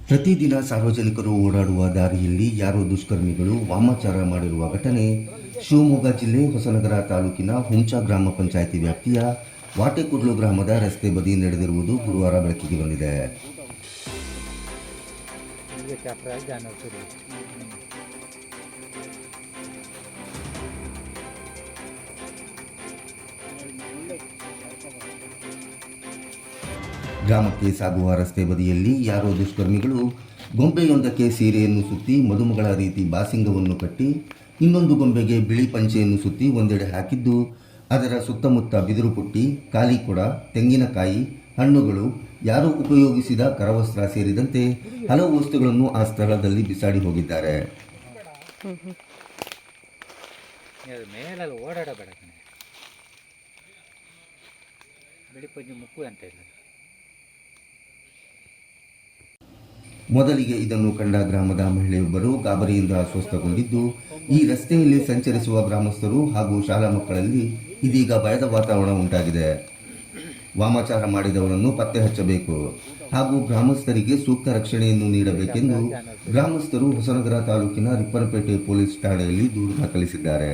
ಪ್ರತಿದಿನ ಸಾರ್ವಜನಿಕರು ಓಡಾಡುವ ದಾರಿಯಲ್ಲಿ ಯಾರೋ ದುಷ್ಕರ್ಮಿಗಳು ವಾಮಾಚಾರ ಮಾಡಿರುವ ಘಟನೆ ಶಿವಮೊಗ್ಗ ಜಿಲ್ಲೆ ಹೊಸನಗರ ತಾಲೂಕಿನ ಹುಂಚಾ ಗ್ರಾಮ ಪಂಚಾಯಿತಿ ವ್ಯಾಪ್ತಿಯ ವಾಟೆಕುಡ್ಲು ಗ್ರಾಮದ ರಸ್ತೆ ಬದಿ ನಡೆದಿರುವುದು ಗುರುವಾರ ಬೆಳಕಿಗೆ ಬಂದಿದೆ. ಗ್ರಾಮಕ್ಕೆ ಸಾಗುವ ರಸ್ತೆ ಬದಿಯಲ್ಲಿ ಯಾರೋ ದುಷ್ಕರ್ಮಿಗಳು ಗೊಂಬೆಯೊಂದಕ್ಕೆ ಸೀರೆಯನ್ನು ಸುತ್ತಿ ಮದುಮಗಳ ರೀತಿ ಬಾಸಿಂಗವನ್ನು ಕಟ್ಟಿ ಇನ್ನೊಂದು ಗೊಂಬೆಗೆ ಬಿಳಿ ಪಂಚೆಯನ್ನು ಸುತ್ತಿ ಒಂದೆಡೆ ಹಾಕಿದ್ದು, ಅದರ ಸುತ್ತಮುತ್ತ ಬಿದಿರು ಪುಟ್ಟಿ, ಕಾಲಿಕೊಡ, ತೆಂಗಿನಕಾಯಿ, ಹಣ್ಣುಗಳು, ಯಾರೋ ಉಪಯೋಗಿಸಿದ ಕರವಸ್ತ್ರ ಸೇರಿದಂತೆ ಹಲವು ವಸ್ತುಗಳನ್ನು ಆ ಸ್ಥಳದಲ್ಲಿ ಬಿಸಾಡಿ ಹೋಗಿದ್ದಾರೆ. ಮೊದಲಿಗೆ ಇದನ್ನು ಕಂಡ ಗ್ರಾಮದ ಮಹಿಳೆಯೊಬ್ಬರು ಗಾಬರಿಯಿಂದ ಅಸ್ವಸ್ಥಗೊಂಡಿದ್ದು, ಈ ರಸ್ತೆಯಲ್ಲಿ ಸಂಚರಿಸುವ ಗ್ರಾಮಸ್ಥರು ಹಾಗೂ ಶಾಲಾ ಮಕ್ಕಳಲ್ಲಿ ಇದೀಗ ಭಯದ ವಾತಾವರಣ ಉಂಟಾಗಿದೆ. ವಾಮಾಚಾರ ಮಾಡಿದವರನ್ನು ಪತ್ತೆ ಹಚ್ಚಬೇಕು ಹಾಗೂ ಗ್ರಾಮಸ್ಥರಿಗೆ ಸೂಕ್ತ ರಕ್ಷಣೆಯನ್ನು ನೀಡಬೇಕೆಂದು ಗ್ರಾಮಸ್ಥರು ಹೊಸನಗರ ತಾಲೂಕಿನ ರಿಪ್ಪನಪೇಟೆ ಪೊಲೀಸ್ ಠಾಣೆಯಲ್ಲಿ ದೂರು ದಾಖಲಿಸಿದ್ದಾರೆ.